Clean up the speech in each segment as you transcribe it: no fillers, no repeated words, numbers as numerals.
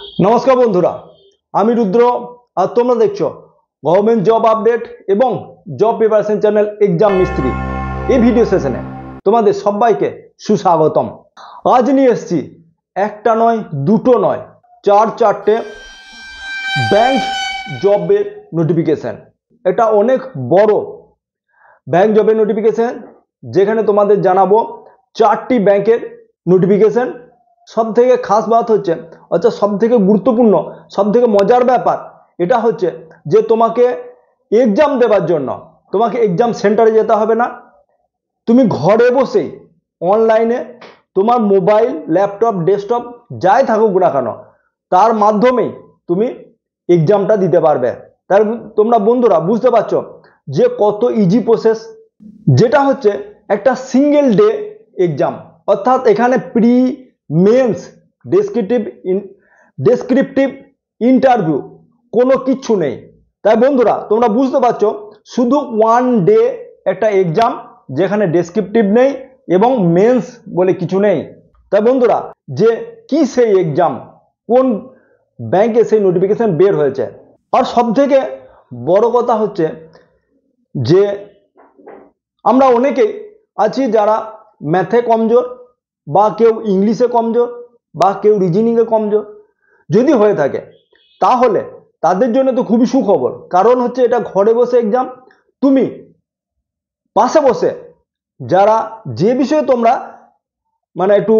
नमस्कार बंधुरा आमी रुद्र और तुम्हारा देखो गवर्नमेंट जब अपडेट एवं जब प्रिपारेशन चैनल एग्जाम मिस्त्री ये भिडियो सेशने तुम्हारे सबाइके सुस्वागतम। आज निये एसेछि एकटा नय दुटो नय चार चारटे बैंक जबेर नोटिफिकेशन। एटा अनेक बड़ो बैंक जबेर नोटिफिकेशन जेखाने तुम्हादेर जानाबो चारटी बैंकेर नोटिफिकेशन। सबथेके खास बात होच्छे अच्छा सबथेके गुरुत्वपूर्ण सबथेके मजार ব্যাপার এটা হচ্ছে যে তোমাকে एग्जाम দেবার জন্য তোমাকে एग्जाम সেন্টারে যেতে হবে না। তুমি ঘরে বসেই অনলাইনে তোমার মোবাইল ল্যাপটপ ডেস্কটপ যাই থাকুক না কেন তার মাধ্যমেই তুমি एग्जामটা দিতে পারবে। তার তোমরা বন্ধুরা বুঝতে পারছো যে কত ইজি প্রসেস, যেটা হচ্ছে একটা সিঙ্গেল ডে एग्जाम অর্থাৎ এখানে প্রি मेन्स डेस्क्रिप्टिव इंटरव्यू कोनो किच्छु नेই। তাই বন্ধুরা তোমরা বুঝতে পারছো শুধু ওয়ান ডে একটা एग्जाम যেখানে ডেসক্রিপটিভ নেই এবং মেন্স বলে কিছু নেই। তাই বন্ধুরা যে কি সেই एग्जाम কোন ব্যাংকে সেই নোটিফিকেশন বের হয়েছে আর সবথেকে বড় কথা হচ্ছে যে আমরা অনেকেই আছি যারা ম্যাথে কমজোর বা কেউ ইংলিশে কমজোর বা কেউ রিজনিংয়ে কমজোর যদি হয়ে থাকে তাহলে তাদের জন্য তো খুবই সুখবর, কারণ হচ্ছে এটা ঘরে বসে एग्जाम। তুমি পাশে বসে যারা যে বিষয়ে তোমরা মানে একটু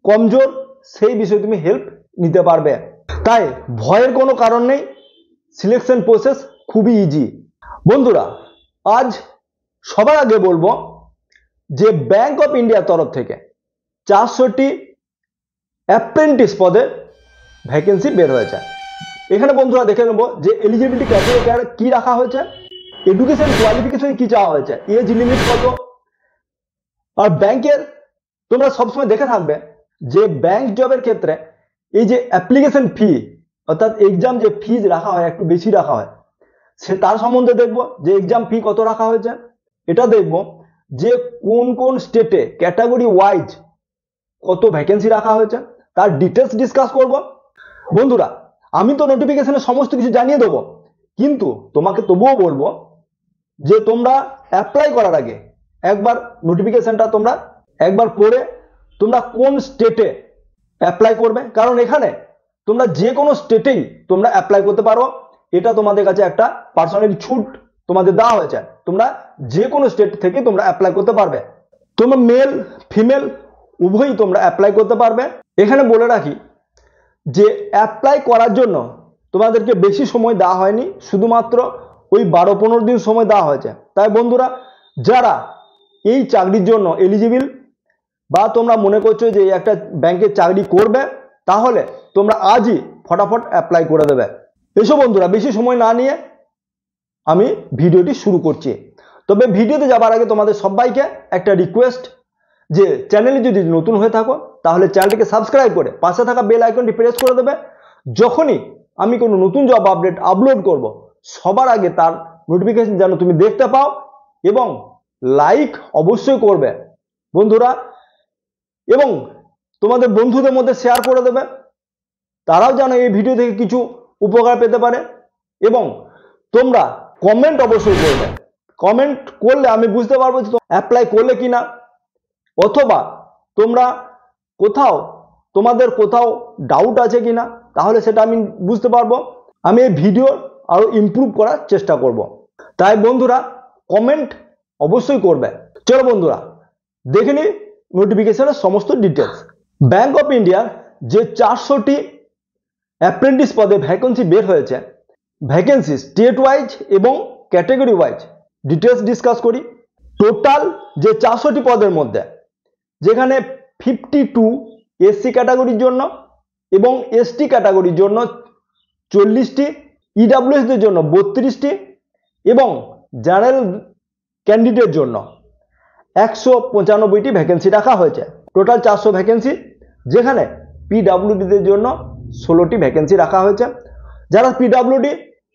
কমজোর সেই বিষয়ে তুমি হেল্প নিতে পারবে। তাই ভয়ের কোনো কারণ নেই, সিলেকশন প্রসেস খুবই ইজি। বন্ধুরা আজ সবার আগে বলবো যে ব্যাংক অফ ইন্ডিয়ার তরফ থেকে 400টি অ্যাপ্রেন্টিস পদে ভ্যাকেন্সি বের হয়েছে। এখানে বন্ধুরা দেখে নেব যে এলিজিবিলিটি ক্রাইটেরিয়া কি রাখা হয়েছে, এডুকেশন কোয়ালিফিকেশন কি চাওয়া হয়েছে, এজ লিমিট কত। আর ব্যাংকের তোমরা সবসময় দেখে থাকবে যে ব্যাংক জবের ক্ষেত্রে এই যে অ্যাপ্লিকেশন ফি অর্থাৎ এক্সাম যে ফিজ রাখা হয় একটু বেশি রাখা হয়, সে তার সম্বন্ধে দেখব যে এক্সাম ফি কত রাখা হয়েছে। এটা দেখব যে কোন কোন স্টেটে ক্যাটাগরি ওয়াইজ কত ভ্যাকেন্সি রাখা হয়েছে তার ডিটেলস ডিসকাস করব। বন্ধুরা আমি তো নোটিফিকেশনে সমস্ত কিছু জানিয়ে দেবো, কিন্তু তোমাকে তবুও বলবো যে তোমরা অ্যাপ্লাই করার আগে একবার নোটিফিকেশনটা তোমরা একবার পড়ে তোমরা কোন স্টেটে অ্যাপ্লাই করবে, কারণ এখানে তোমরা যে কোনো স্টেটেই তোমরা অ্যাপ্লাই করতে পারো। এটা তোমাদের কাছে একটা পার্সোনালি ছুট তোমাদের দেওয়া হয়েছে, তোমরা যে কোনো স্টেট থেকে তোমরা অ্যাপ্লাই করতে পারবে। তোমরা মেল ফিমেল উভয়ই তোমরা অ্যাপ্লাই করতে পারবে। এখানে বলে রাখি যে অ্যাপ্লাই করার জন্য তোমাদেরকে বেশি সময় দেওয়া হয়নি, শুধুমাত্র ওই 12-15 দিন সময় দেওয়া হয়েছে। তাই বন্ধুরা যারা এই চাকরির জন্য এলিজিবল বা তোমরা মনে করছো যে একটা ব্যাংকে চাকরি করবে তাহলে তোমরা আজই ফটাফট অ্যাপ্লাই করে দেবে। এসো বন্ধুরা বেশি সময় না নিয়ে আমি ভিডিওটি শুরু করছি। তবে ভিডিওতে যাবার আগে তোমাদের সবাইকে একটা রিকোয়েস্ট যে চ্যানেলে যদি নতুন হয়ে থাকো তাহলে চ্যানেলটিকে সাবস্ক্রাইব করে পাশে থাকা বেল আইকনটি প্রেস করে দেবে। যখনই আমি কোনো নতুন জব আপডেট আপলোড করব সবার আগে তার নোটিফিকেশন যেন তুমি দেখতে পাও, এবং লাইক অবশ্যই করবে বন্ধুরা, এবং তোমাদের বন্ধুদের মধ্যে শেয়ার করে দেবে, তারাও যেন এই ভিডিও থেকে কিছু উপকার পেতে পারে। এবং তোমরা কমেন্ট অবশ্যই করবে, কমেন্ট করলে আমি বুঝতে পারবো যে অ্যাপ্লাই করলে কিনা, অথবা তোমরা তোমাদের কোথাও ডাউট আছে কিনা, তাহলে সেটা আমি বুঝতে পারবো, আমি এই ভিডিও আরো ইমপ্রুভ করার চেষ্টা করব। তাই বন্ধুরা কমেন্ট অবশ্যই করবে। চলো বন্ধুরা দেখে নিই নোটিফিকেশনের সমস্ত ডিটেলস। ব্যাংক অফ ইন্ডিয়ার যে 400টি অ্যাপ্রেন্টিস পদে ভ্যাকেন্সি বের হয়েছে, ভ্যাকেন্সি স্টেট ওয়াইজ এবং ক্যাটাগরি ওয়াইজ ডিটেলস ডিসকাস করি। টোটাল যে 400টি পদের মধ্যে যেখানে 52 এসসি ক্যাটাগরির জন্য এবং এসটি ক্যাটাগরির জন্য 40টি, ইডাব্লিউএসদের জন্য 32টি এবং জেনারেল ক্যান্ডিডেটের জন্য 195টি ভ্যাকেন্সি রাখা হয়েছে। টোটাল 400 ভ্যাকেন্সি, যেখানে পিডাব্লিউডিদের জন্য 16টি ভ্যাকেন্সি রাখা হয়েছে। যারা পিডাব্লিউডি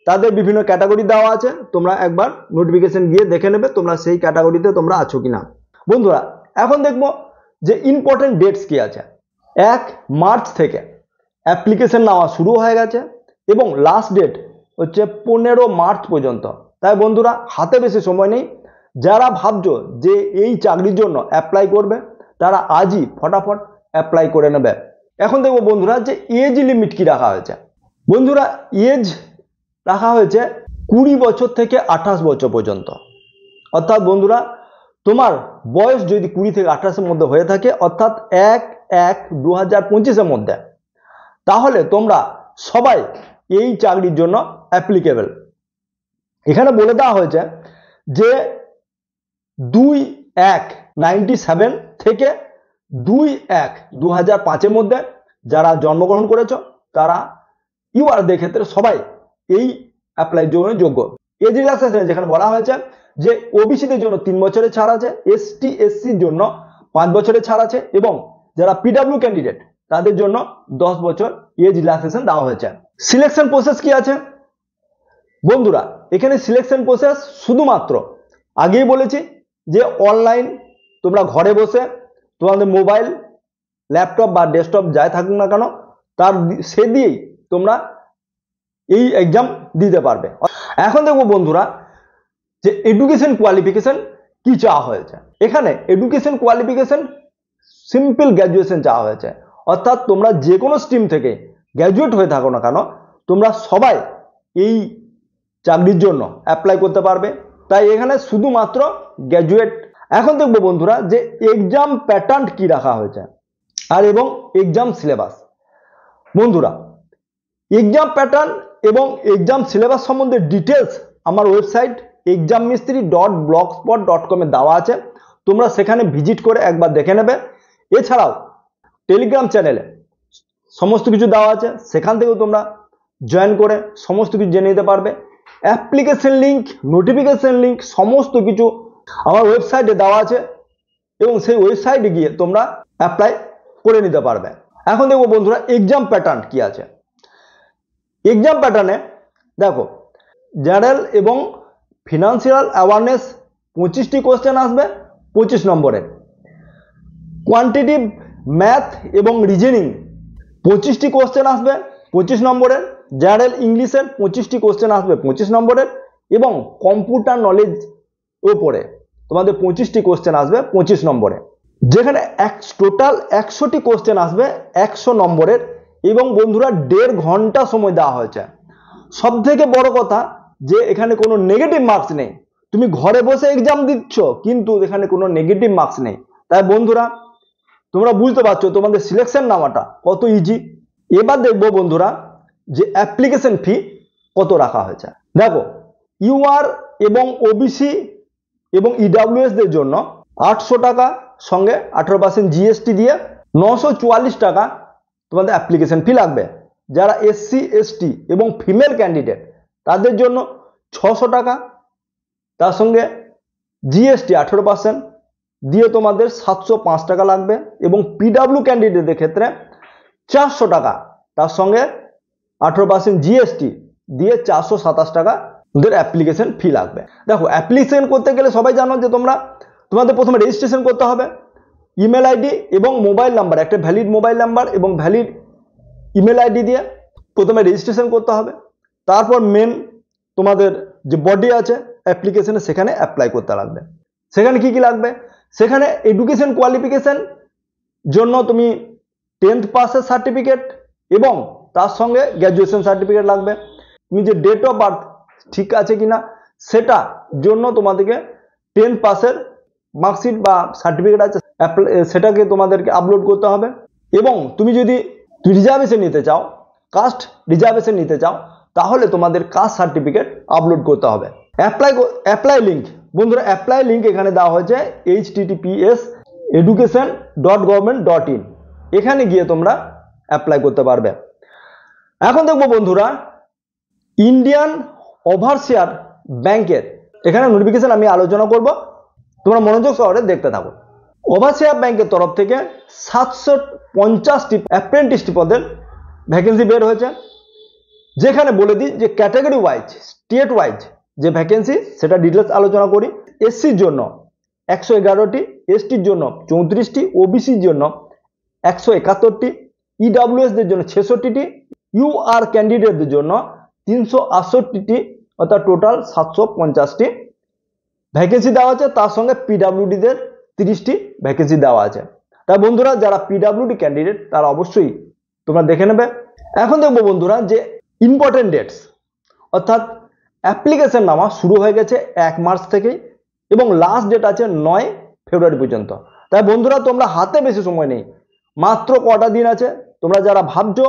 তাদের বিভিন্ন ক্যাটাগরি দেওয়া আছে, তোমরা একবার নোটিফিকেশন গিয়ে দেখে নেবে তোমরা সেই ক্যাটাগরিতে তোমরা আছো কিনা। বন্ধুরা এখন দেখবো যে ইম্পর্টেন্ট ডেটস কি আছে। 1 মার্চ থেকে অ্যাপ্লিকেশন নেওয়া শুরু হয়ে গেছে এবং লাস্ট ডেট হচ্ছে 15 মার্চ পর্যন্ত। তাই বন্ধুরা হাতে বেশি সময় নেই, যারা ভাবছো যে এই চাকরির জন্য অ্যাপ্লাই করবে তারা আজই ফটাফট অ্যাপ্লাই করে নেবে। এখন দেখবো বন্ধুরা যে এজ লিমিট কি রাখা হয়েছে। বন্ধুরা এজ রাখা হয়েছে 20 বছর থেকে 28 বছর পর্যন্ত। অর্থাৎ বন্ধুরা তোমার বয়স যদি 20 থেকে 28-এর মধ্যে হয়ে থাকে, অর্থাৎ 1/1/2025-এর মধ্যে, তাহলে তোমরা সবাই এই চাকরির জন্য অ্যাপ্লিকেবল। এখানে বলে দেওয়া হয়েছে যে 2/1/97 থেকে 2/1/2005-এর মধ্যে যারা জন্মগ্রহণ করেছো তারা ইউআরদের ক্ষেত্রে সবাই এই অ্যাপ্লাইয়ের জন্য যোগ্য। এজ রিল্যাক্সেশন যেখানে বলা হয়েছে যে ওবিসিদের জন্য 3 বছরের ছাড় আছে, এসটি এসসির জন্য 5 বছরের ছাড় আছে এবং যারা পিডব্লিউ ক্যান্ডিডেট তাদের জন্য 10 বছর এজ রিল্যাক্সেশন দেওয়া হয়েছে। সিলেকশন প্রসেস কি আছে বন্ধুরা? এখানে সিলেকশন প্রসেস শুধুমাত্র আগেই বলেছি যে অনলাইন, তোমরা ঘরে বসে তোমাদের মোবাইল, ল্যাপটপ বা ডেস্কটপ যাই থাকুক না কেন তার সে দিয়েই তোমরা এই এক্সাম দিতে পারবে। এখন দেখবো বন্ধুরা যে এডুকেশন কোয়ালিফিকেশন কি চাওয়া হয়েছে। এখানে এডুকেশন কোয়ালিফিকেশন সিম্পল গ্র্যাজুয়েশন চাওয়া হয়েছে, অর্থাৎ তোমরা যে কোনো স্ট্রিম থেকে গ্র্যাজুয়েট হয়ে থাকো না কেন তোমরা সবাই এই চাকরির জন্য অ্যাপ্লাই করতে পারবে। তাই এখানে শুধুমাত্র গ্র্যাজুয়েট। এখন দেখবো বন্ধুরা যে এক্সাম প্যাটার্ন কি রাখা হয়েছে আর এবং এক্সাম সিলেবাস। বন্ধুরা এক্সাম প্যাটার্ন এবং এক্সাম সিলেবাস সম্বন্ধে ডিটেলস আমার ওয়েবসাইট exammistry.blogspot.com এ দেওয়া আছে, তোমরা সেখানে ভিজিট করে একবার দেখে নেবে। এছাড়াও টেলিগ্রাম চ্যানেলে সমস্ত কিছু দেওয়া আছে, সেখান থেকেও তোমরা জয়েন করে সমস্ত কিছু জেনে নিতে পারবে। অ্যাপ্লিকেশন লিঙ্ক, নোটিফিকেশন লিঙ্ক সমস্ত কিছু আমার ওয়েবসাইটে দেওয়া আছে এবং সেই ওয়েবসাইটে গিয়ে তোমরা অ্যাপ্লাই করে নিতে পারবে। এখন দেখবো বন্ধুরা এক্সাম প্যাটার্ন কি আছে। এক্সাম প্যাটার্নে দেখো জেনারেল এবং ফিনান্সিয়াল অ্যাওয়ারনেস 25টি কোশ্চেন আসবে 25 নম্বরের। কোয়ান্টিটিভ ম্যাথ এবং রিজনিং 25টি কোশ্চেন আসবে 25 নম্বরের। জেনারেল ইংলিশের 25টি কোশ্চেন আসবে 25 নম্বরের এবং কম্পিউটার নলেজ উপরে তোমাদের 25টি কোশ্চেন আসবে 25 নম্বরে। যেখানে টোটাল 100টি কোশ্চেন আসবে 100 নম্বরের এবং বন্ধুরা 1.5 ঘন্টা সময় দেওয়া হয়েছে। সব থেকে বড় কথা যে এখানে কোনো নেগেটিভ মার্কস নেই, তুমি ঘরে বসে এক্সাম দিচ্ছ কিন্তু এখানে কোনো নেগেটিভ মার্কস নেই। তাই বন্ধুরা তোমরা বুঝতে পারছো তোমাদের সিলেকশন নেওয়াটা কত ইজি। এবার দেখবো বন্ধুরা যে অ্যাপ্লিকেশন ফি কত রাখা হয়েছে। দেখো ইউআর এবং ওবিসি এবং ইডাব্লিউএস দের জন্য 800 টাকা সঙ্গে 18% জিএসটি দিয়ে 944 টাকা তোমাদের অ্যাপ্লিকেশন ফি লাগবে। যারা এসসি এসটি এবং ফিমেল ক্যান্ডিডেট তাদের জন্য 600 টাকা, তার সঙ্গে জিএসটি 18% দিয়ে তোমাদের 705 টাকা লাগবে এবং পিডব্লিউ ক্যান্ডিডেটদের ক্ষেত্রে 400 টাকা, তার সঙ্গে 18% জিএসটি দিয়ে 427 টাকা ওদের অ্যাপ্লিকেশন ফি লাগবে। দেখো অ্যাপ্লিকেশন করতে গেলে সবাই জানো যে তোমাদের প্রথমে রেজিস্ট্রেশন করতে হবে। ইমেল আইডি এবং মোবাইল নাম্বার, একটা ভ্যালিড মোবাইল নাম্বার এবং ভ্যালিড ইমেল আইডি দিয়ে প্রথমে রেজিস্ট্রেশন করতে হবে। তারপর মেন তোমাদের যে বডি আছে অ্যাপ্লিকেশনে সেখানে অ্যাপ্লাই করতে লাগবে। সেখানে কি কি লাগবে? সেখানে এডুকেশন কোয়ালিফিকেশন জন্য তুমি 10th পাসের সার্টিফিকেট এবং তার সঙ্গে গ্র্যাজুয়েশন সার্টিফিকেট লাগবে। তুমি যে ডেট অফ বার্থ ঠিক আছে কিনা সেটা জন্য তোমাদেরকে 10th পাসের মার্কশিট বা সার্টিফিকেট আছে সেটাকে তোমাদেরকে আপলোড করতে হবে। এবং তুমি যদি রিজার্ভেশন নিতে চাও, কাস্ট রিজার্ভেশন নিতে চাও, তাহলে তোমাদের কাস্ট সার্টিফিকেট আপলোড করতে হবে। অ্যাপ্লাই লিঙ্ক বন্ধুরা, অ্যাপ্লাই লিঙ্ক এখানে দেওয়া হয়েছে https://education.government.in, এখানে গিয়ে তোমরা অ্যাপ্লাই করতে পারবে। এখন দেখবো বন্ধুরা ইন্ডিয়ান ওভারসিয়ার ব্যাংকের এখানে নোটিফিকেশন আমি আলোচনা করব, তোমরা মনোযোগ সহকারে দেখতে থাকো। ওভারসিয়ার ব্যাংকের তরফ থেকে 750টি অ্যাপ্রেন্টিসটি পদের ভ্যাকেন্সি বের হয়েছে। যেখানে বলে দিই যে ক্যাটাগরি ওয়াইজ, স্টেট ওয়াইজ যে ভ্যাকেন্সি সেটা ডিটেলস আলোচনা করি। এসসির জন্য 111টি, এসটির জন্য 34টি, ওবিসির জন্য 171টি, EWS দের জন্য 66টি, UR ক্যান্ডিডেটদের জন্য 368টি, অর্থাৎ টোটাল 750টি ভ্যাকেন্সি দেওয়া আছে। তার সঙ্গে PWD দের 30টি ভ্যাকেন্সি দেওয়া আছে। তাই বন্ধুরা যারা PWD ক্যান্ডিডেট তারা অবশ্যই তোমরা দেখে নেবে। এখন দেখবো বন্ধুরা যে ইম্পর্টেন্ট ডেটস, অর্থাৎ অ্যাপ্লিকেশন নামা শুরু হয়ে গেছে 1 মার্চ থেকেই এবং লাস্ট ডেট আছে 9 ফেব্রুয়ারি পর্যন্ত। তাই বন্ধুরা তোমরা হাতে বেশি সময় নেই, মাত্র কটা দিন আছে। তোমরা যারা ভাবছো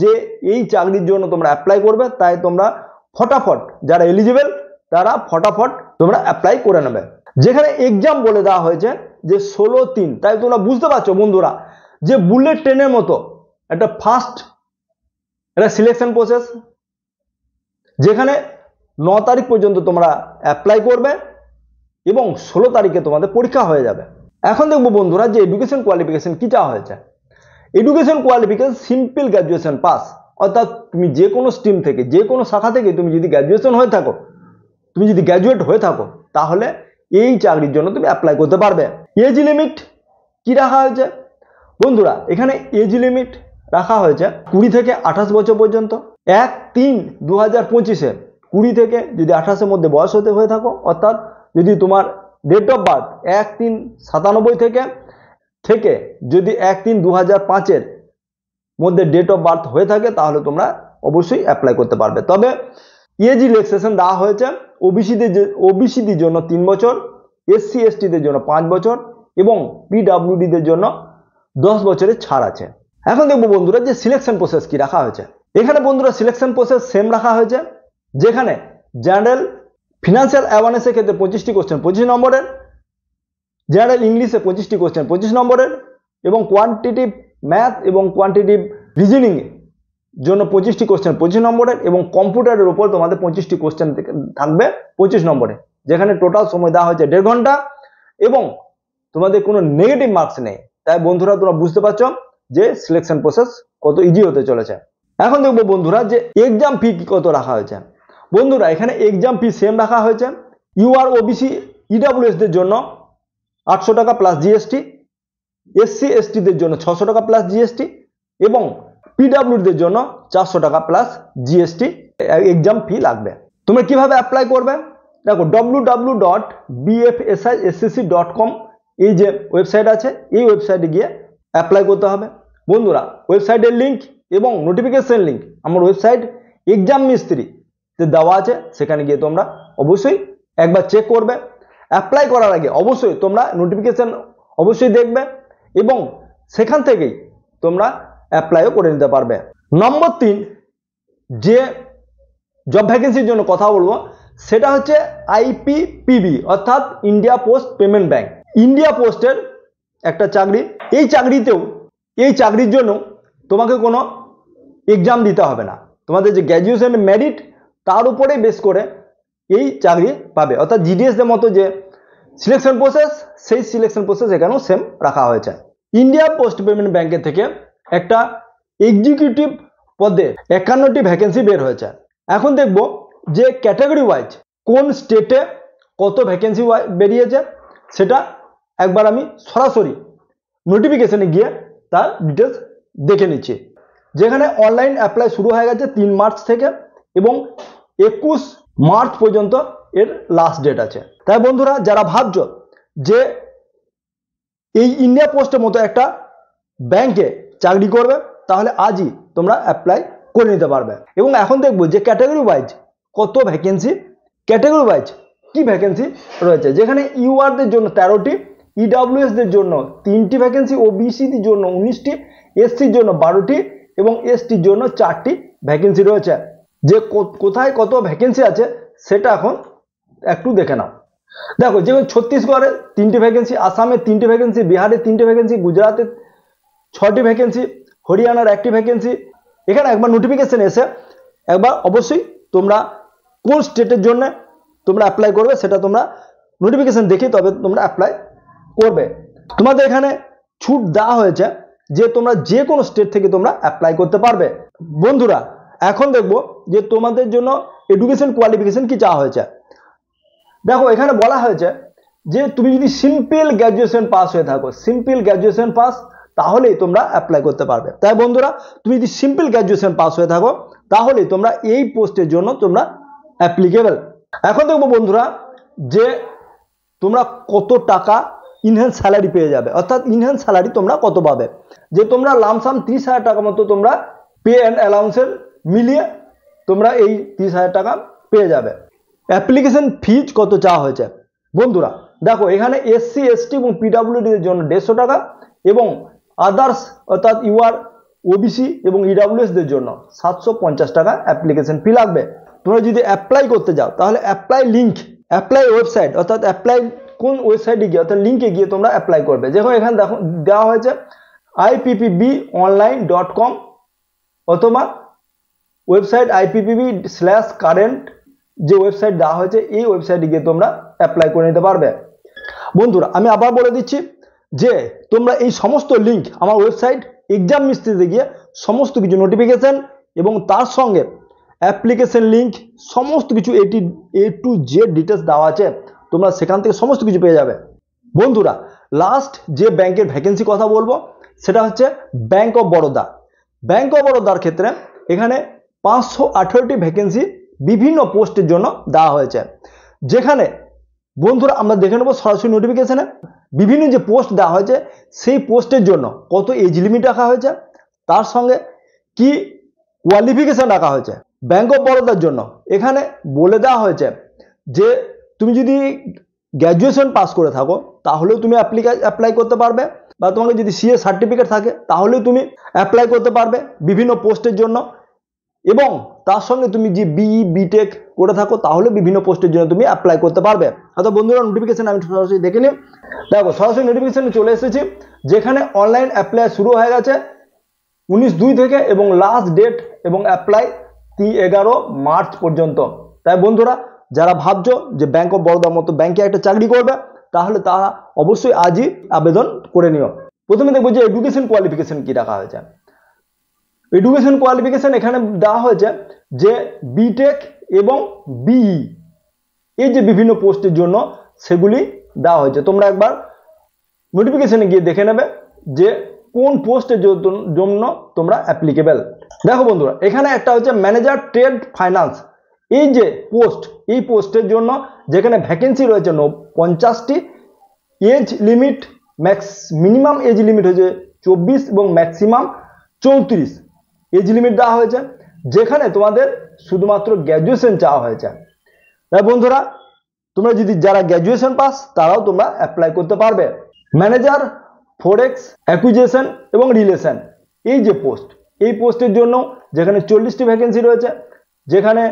যে এই চাকরির জন্য তোমরা অ্যাপ্লাই করবে, তাই তোমরা ফটাফট, যারা এলিজিবল তারা ফটাফট তোমরা অ্যাপ্লাই করে নেবে। যেখানে এক্সাম বলে দেওয়া হয়েছে যে 16/3, তাই তোমরা বুঝতে পারছো বন্ধুরা যে বুলেট ট্রেনের মতো একটা ফার্স্ট একটা সিলেকশন প্রসেস, যেখানে 9 তারিখ পর্যন্ত তোমরা অ্যাপ্লাই করবে এবং 16 তারিখে তোমাদের পরীক্ষা হয়ে যাবে। এখন দেখবো বন্ধুরা যে এডুকেশন কোয়ালিফিকেশন কি চাওয়া হয়েছে। Education qualification simple graduation pass, অর্থাৎ তুমি যে কোনো স্ট্রিম থেকে, যে কোনো শাখা থেকে তুমি যদি গ্র্যাজুয়েশন হয়ে থাকো, তুমি যদি গ্র্যাজুয়েট হয়ে থাকো, তাহলে এই চাকরির জন্য তুমি অ্যাপ্লাই করতে পারবে। এজ লিমিট কি রাখা হয়েছে বন্ধুরা, এখানে এজ লিমিট রাখা হয়েছে 20 থেকে 28 বছর পর্যন্ত। 1/3/2025 20 থেকে যদি 28-এর মধ্যে বয়স হয়ে থাকো, অর্থাৎ যদি তোমার ডেট অফ বার্থ 1/3/97 থেকে যদি 1/3/2005 মধ্যে ডেট অফ বার্থ হয়ে থাকে, তাহলে তোমরা অবশ্যই অ্যাপ্লাই করতে পারবে। তবে এজ রিল্যাক্সেশন দেওয়া হয়েছে ওবিসিদের জন্য 3 বছর, SC STদের জন্য 5 বছর এবং PWDদের জন্য 10 বছরের ছাড় আছে। এখন দেখবো বন্ধুরা যে সিলেকশন প্রসেস কি রাখা হয়েছে। এখানে বন্ধুরা সিলেকশন প্রসেস সেম রাখা হয়েছে, যেখানে জেনারেল ফিনান্সিয়াল অ্যাওয়ারনেসের ক্ষেত্রে 25টি কোশ্চেন 25 নম্বরের, জেনারেল ইংলিশে 25টি কোশ্চেন 25 নম্বরের এবং কোয়ান্টিটিভ ম্যাথ এবং কোয়ান্টিটিভ রিজনিং জন্য 25টি কোশ্চেন 25 নম্বরের এবং কম্পিউটারের উপর তোমাদের 25টি কোশ্চেন থাকবে 25 নম্বরে, যেখানে টোটাল সময় দেওয়া হয়েছে 1.5 ঘন্টা এবং তোমাদের কোনো নেগেটিভ মার্কস নেই। তাই বন্ধুরা তোমরা বুঝতে পারছো যে সিলেকশন প্রসেস কত ইজি হতে চলেছে। এখন দেখবো বন্ধুরা যে এক্সাম ফি কত রাখা হয়েছে। বন্ধুরা এখানে এক্সাম ফি সেম রাখা হয়েছে। UR OBC EWS দের জন্য 800 টাকা প্লাস GST, SC STদের জন্য 600 টাকা প্লাস GST এবং PWD দের জন্য 400 টাকা প্লাস GST এক্সাম ফি লাগবে। তোমরা কিভাবে অ্যাপ্লাই করবে দেখো, www.bfsissc.com এই যে ওয়েবসাইট আছে, এই ওয়েবসাইটে গিয়ে অ্যাপ্লাই করতে হবে। বন্ধুরা ওয়েবসাইটের লিঙ্ক এবং নোটিফিকেশন লিঙ্ক আমার ওয়েবসাইট এক্সাম মিস্ত্রিতে দেওয়া আছে, সেখানে গিয়ে তোমরা অবশ্যই একবার চেক করবে। অ্যাপ্লাই করার আগে অবশ্যই তোমরা নোটিফিকেশন অবশ্যই দেখবে এবং সেখান থেকেই তোমরা অ্যাপ্লাইও করে নিতে পারবে। নম্বর 3 যে জব ভ্যাকেন্সির জন্য কথা বলবো সেটা হচ্ছে IPPB, অর্থাৎ India post payment bank. India পোস্টের একটা চাকরি। এই চাকরির জন্য তোমাকে কোনো এক্সাম দিতে হবে না, তোমাদের যে গ্র্যাজুয়েশন মেরিট তার উপরে বেস করে এই চাকরি পাবে, অর্থাৎ GDS দের মতো যে সিলেকশন প্রসেস, সেই সিলেকশন প্রসেস এখানেও সেম রাখা হয়েছে। ইন্ডিয়া পোস্ট পেমেন্ট ব্যাংকের থেকে একটা এক্সিকিউটিভ পদে 51টি ভ্যাকেন্সি বের হয়েছে। এখন দেখব যে ক্যাটাগরি ওয়াইজ কোন স্টেটে কত ভ্যাকেন্সি বেরিয়েছে, সেটা একবার আমি সরাসরি নোটিফিকেশনে গিয়ে তার ডিটেলস দেখে নিচ্ছি। যেখানে অনলাইন অ্যাপ্লাই শুরু হয়ে গেছে 3 মার্চ থেকে এবং 21 মার্চ পর্যন্ত এর লাস্ট ডেট আছে। তাই বন্ধুরা যারা ভাবছো যে এই ইন্ডিয়া পোস্টের মতো একটা ব্যাংকে চাকরি করবে, তাহলে আজই তোমরা অ্যাপ্লাই করে নিতে পারবে। এবং এখন দেখবো যে ক্যাটাগরি ওয়াইজ কত ভ্যাকেন্সি, ক্যাটাগরি ওয়াইজ কি ভ্যাকেন্সি রয়েছে। যেখানে UR দের জন্য 13টি, EWS দের জন্য 3টি ভ্যাকেন্সি, OBCদের জন্য 19টি, SCর জন্য 12টি এবং STর জন্য 4টি ভ্যাকেন্সি রয়েছে। যে কোথায় কত ভ্যাকেন্সি আছে সেটা এখন একটু দেখে নাও। দেখো যেমন ছত্তিশগড়ে 3টি ভ্যাকেন্সি, আসামে 3টি ভ্যাকেন্সি, বিহারে 3টি ভ্যাকেন্সি, গুজরাটে 6টি ভ্যাকেন্সি, হরিয়ানার 1টি ভ্যাকেন্সি। এখানে একবার নোটিফিকেশন এসে একবার অবশ্যই তোমরা কোন স্টেটের জন্য তোমরা অ্যাপ্লাই করবে সেটা তোমরা নোটিফিকেশন দেখে তবে তোমরা অ্যাপ্লাই করবে। তোমাদের এখানে ছুট দেওয়া হয়েছে যে তোমরা যে কোনো স্টেট থেকে তোমরা অ্যাপ্লাই করতে পারবে। বন্ধুরা এখন দেখবো যে তোমাদের জন্য এডুকেশন কোয়ালিফিকেশন কি চাওয়া হয়েছে। দেখো এখানে বলা হয়েছে যে তুমি যদি সিম্পল গ্র্যাজুয়েশন পাস হয়ে থাকো, সিম্পল গ্র্যাজুয়েশন পাস, তাহলেই তোমরা অ্যাপ্লাই করতে পারবে। তাই বন্ধুরা, তুমি যদি সিম্পল গ্র্যাজুয়েশন পাস হয়ে থাকো তাহলেই তোমরা এই পোস্টের জন্য তোমরা অ্যাপ্লিকেবল। এখন দেখবো বন্ধুরা যে তোমরা কত টাকা ইনহ্যান্স স্যালারি পেয়ে যাবে, অর্থাৎ ইনহ্যান্স স্যালারি তোমরা কত পাবে। যে তোমরা লামসাম 30,000 টাকা মতো তোমরা পে অ্যান্ড অ্যালাউন্সের মিলিয়ে তোমরা এই 30,000 টাকা পেয়ে যাবে। অ্যাপ্লিকেশন ফিজ কত চাওয়া হয়েছে বন্ধুরা, দেখো এখানে এসসি এসটি এবং পিডাব্লিউডি এর জন্য 150 টাকা এবং আদার্স অর্থাৎ ইউআর ওবিসি এবং ইডাব্লিউএস দের জন্য 750 টাকা অ্যাপ্লিকেশন ফি লাগবে। তোমরা যদি অ্যাপ্লাই করতে যাও তাহলে অ্যাপ্লাই লিঙ্ক, অ্যাপ্লাই ওয়েবসাইট অর্থাৎ অ্যাপ্লাই কোন ওয়েবসাইটে গিয়ে অর্থাৎ লিঙ্কে গিয়ে তোমরা অ্যাপ্লাই করবে। যেমন এখানে দেখো দেওয়া হয়েছে ippbonline.com অথবা ওয়েবসাইট IPPB/current যে ওয়েবসাইট দেওয়া হয়েছে এই ওয়েবসাইটে গিয়ে তোমরা অ্যাপ্লাই করে নিতে পারবে। বন্ধুরা আমি আবার বলে দিচ্ছি যে তোমরা এই সমস্ত লিঙ্ক আমার ওয়েবসাইট এক্সাম মিস্ত্রিতে গিয়ে সমস্ত কিছু নোটিফিকেশন এবং তার সঙ্গে অ্যাপ্লিকেশন লিঙ্ক সমস্ত কিছু A to Z ডিটেলস দেওয়া আছে, তোমরা সেখান থেকে সমস্ত কিছু পেয়ে যাবে। বন্ধুরা লাস্ট যে ব্যাংকের ভ্যাকেন্সি কথা বলবো সেটা হচ্ছে bank of Baroda. Bank of বরোদার ক্ষেত্রে এখানে 518টি ভ্যাকেন্সি বিভিন্ন পোস্টের জন্য দেওয়া হয়েছে। যেখানে বন্ধুরা আমরা দেখে নেব সরাসরি নোটিফিকেশনে বিভিন্ন যে পোস্ট দেওয়া হয়েছে সেই পোস্টের জন্য কত এজ লিমিট রাখা হয়েছে, তার সঙ্গে কি কোয়ালিফিকেশন রাখা হয়েছে। ব্যাংক অফ বরোদার জন্য এখানে বলে দেওয়া হয়েছে যে তুমি যদি গ্র্যাজুয়েশন পাস করে থাকো তাহলেও তুমি অ্যাপ্লাই করতে পারবে, বা তোমাকে যদি সিএ সার্টিফিকেট থাকে তাহলেও তুমি অ্যাপ্লাই করতে পারবে বিভিন্ন পোস্টের জন্য, এবং তার সঙ্গে তুমি যে বিই বিটেক করে থাকো তাহলে বিভিন্ন পোস্টের জন্য তুমি অ্যাপ্লাই করতে পারবে। অর্থাৎ বন্ধুরা নোটিফিকেশন আমি সরাসরি দেখে নিই। দেখো সরাসরি নোটিফিকেশনে চলে এসেছি, যেখানে অনলাইন অ্যাপ্লাই শুরু হয়ে গেছে 19/2 থেকে এবং লাস্ট ডেট এবং অ্যাপ্লাই 11 মার্চ পর্যন্ত। তাই বন্ধুরা যারা ভাবছো যে ব্যাংক অফ বরোদার মতো ব্যাংকে একটা চাকরি করবে তাহলে তারা অবশ্যই আজই আবেদন করে নিও। প্রথমে দেখবো যে এডুকেশন কোয়ালিফিকেশন কি রাখা হয়েছে। এডুকেশন কোয়ালিফিকেশন এখানে দেওয়া হয়েছে যে বিটেক এবং বিই এই যে বিভিন্ন পোস্টের জন্য সেগুলি দেওয়া হয়েছে। তোমরা একবার নোটিফিকেশনে গিয়ে দেখে নেবে যে কোন পোস্টের জন্য তোমরা অ্যাপ্লিকেবল। দেখো বন্ধুরা এখানে একটা হচ্ছে ম্যানেজার ট্রেড ফাইন্যান্স, এই যে পোস্ট এই পোস্টের জন্য যেখানে ভ্যাকেন্সি রয়েছে 50টি, age limit minimum age limit হয়েছে 24 এবং ম্যাক্সিমাম 34 এজ লিমিট দেওয়া হয়েছে, যেখানে তোমাদের শুধুমাত্র গ্র্যাজুয়েশন চাওয়া হয়েছে। তাই বন্ধুরা তোমরা যদি যারা গ্র্যাজুয়েশন পাস তারাও তোমরা অ্যাপ্লাই করতে পারবে। ম্যানেজার ফরেক্স অ্যাকুইজিশন এবং রিলেশন এই যে পোস্ট এই পোস্টের জন্য যেখানে 40টি ভ্যাকেন্সি রয়েছে, যেখানে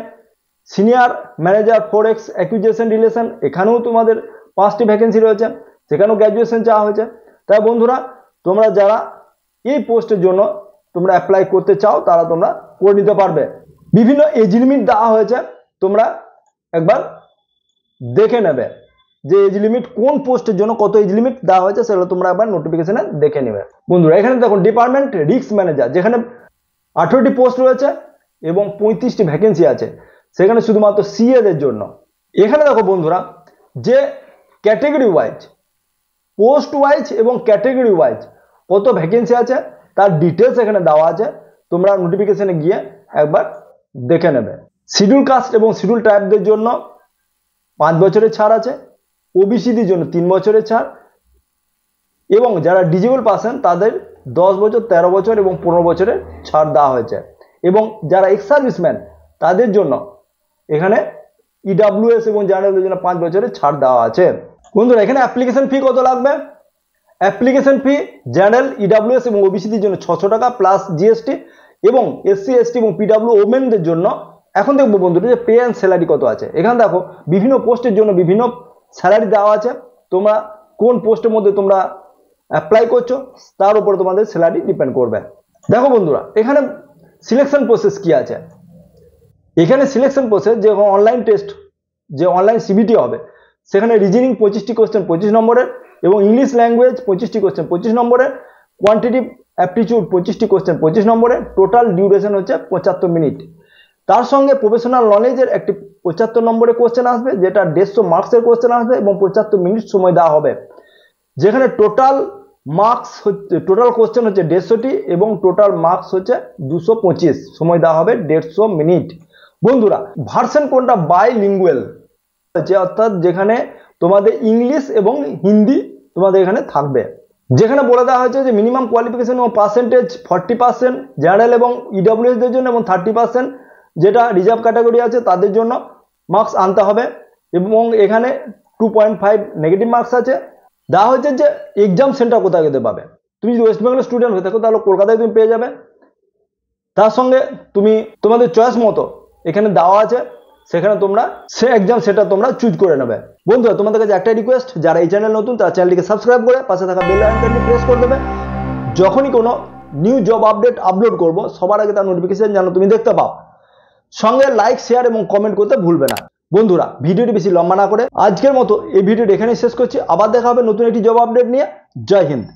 সিনিয়র ম্যানেজার ফরেক্স অ্যাকুইজিশন রিলেশন এখানেও তোমাদের 5টি ভ্যাকেন্সি রয়েছে, সেখানেও গ্র্যাজুয়েশন চাওয়া হয়েছে। তাই বন্ধুরা তোমরা যারা এই পোস্টের জন্য তোমরা অ্যাপ্লাই করতে চাও তারা তোমরা করে নিতে পারবে। বিভিন্ন এজ লিমিট দেওয়া হয়েছে, তোমরা একবার দেখে নেবে যে এজ লিমিট কোন পোস্টের জন্য কত এজ লিমিট দেওয়া হয়েছে সেগুলো তোমরা একবার নোটিফিকেশনে দেখে নেবে। বন্ধুরা এখানে দেখো ডিপার্টমেন্ট রিস্ক ম্যানেজার, যেখানে 18টি পোস্ট রয়েছে এবং 35টি ভ্যাকেন্সি আছে, সেখানে শুধুমাত্র সিএ দের জন্য। এখানে দেখো বন্ধুরা যে ক্যাটেগরি ওয়াইজ, পোস্ট ওয়াইজ এবং ক্যাটেগরি ওয়াইজ কত ভ্যাকেন্সি আছে তার ডিটেলস এখানে দেওয়া আছে, তোমরা নোটিফিকেশনে গিয়ে একবার দেখে নেবে। শিডিউল কাস্ট এবং শিডিউল ট্রাইবদের জন্য 5 বছরের ছাড় আছে, ওবিসিদের জন্য 3 বছরের ছাড়, এবং যারা ডিজেবল পার্সন তাদের 10 বছর, 13 বছর এবং 15 বছরের ছাড় দেওয়া হয়েছে, এবং যারা এক্স সার্ভিসম্যান তাদের জন্য এখানে ইডাব্লিউএস এবং জেনারেলদের জন্য 5 বছরের ছাড় দেওয়া আছে। বন্ধুরা এখানে অ্যাপ্লিকেশন ফি কত লাগবে? অ্যাপ্লিকেশন ফি জেনারেল, ইডাব্লিউএস এবং ওবিসিদের জন্য 600 টাকা প্লাস জিএসটি, এবং এসসি এসটি এবং পিডাব্লিউ ওমেনদের জন্য এখন দেখবো বন্ধুরা যে পে অ্যান্ড স্যালারি কত আছে। এখানে দেখো বিভিন্ন পোস্টের জন্য বিভিন্ন স্যালারি দেওয়া আছে, তোমরা কোন পোস্টের মধ্যে তোমরা অ্যাপ্লাই করছো তার উপরে তোমাদের স্যালারি ডিপেন্ড করবে। দেখো বন্ধুরা এখানে সিলেকশন প্রসেস কি আছে। এখানে সিলেকশন প্রসেস যে অনলাইন টেস্ট, যে অনলাইন সিবিটি হবে, সেখানে রিজনিং 25টি কোশ্চেন 25 নম্বরের, এবং ইংলিশ ল্যাঙ্গুয়েজ 25টি কোশ্চেন 25 নম্বরের, কোয়ান্টিটিভ অ্যাপটিটিউড 25টি কোশ্চেন 25 নম্বরের, টোটাল ডিউরেশন হচ্ছে 75 মিনিট। তার সঙ্গে প্রফেশনাল নলেজের একটি 75 নম্বরের কোশ্চেন আসবে, যেটা 150 মার্কসের কোশ্চেন আসবে এবং 75 মিনিট সময় দেওয়া হবে, যেখানে টোটাল মার্কস হচ্ছে, টোটাল কোশ্চেন হচ্ছে 150টি এবং টোটাল মার্কস হচ্ছে 225। সময় দেওয়া হবে 150 মিনিট। বন্ধুরা ভার্সন কোনটা? বাইলিঙ্গুয়াল, অর্থাৎ যেখানে তোমাদের ইংলিশ এবং হিন্দি তোমাদের এখানে থাকবে। যেখানে বলে দেওয়া হয়েছে যে মিনিমাম কোয়ালিফিকেশন ও পার্সেন্টেজ 40% জেনারেল এবং ইডব্লিউএস দের জন্য এবং 30% যেটা রিজার্ভ ক্যাটাগরি আছে তাদের জন্য মার্কস আনতে হবে। এবং এখানে 2.5 নেগেটিভ মার্কস আছে। দেওয়া হচ্ছে যে এক্সাম সেন্টার কোথায় যেতে পাবে। তুমি যদি ওয়েস্ট বেঙ্গলের স্টুডেন্ট হয়ে থাকো তাহলে কলকাতায় তুমি পেয়ে যাবে। তার সঙ্গে তুমি তোমাদের চয়েস মতো এখানে দেওয়া আছে, সেখানে তোমরা সে এক্সাম সেটা তোমরা চুজ করে নেবে। বন্ধুরা তোমাদের কাছে একটাই রিকোয়েস্ট, যারা এই চ্যানেল নতুন তারা চ্যানেলটিকে সাবস্ক্রাইব করে পাশে থাকা বেল আইকনটি প্রেস করে দেবে। যখনই কোনো নিউ জব আপডেট আপলোড করব সবার আগে তার নোটিফিকেশন যেন তুমি দেখতে পাও। সঙ্গে লাইক, শেয়ার এবং কমেন্ট করতে ভুলবে না। বন্ধুরা ভিডিওটি বেশি লম্বা না করে আজকের মতো এই ভিডিওটি এখানেই শেষ করছি। আবার দেখা হবে নতুন একটি জব আপডেট নিয়ে। জয় হিন্দ।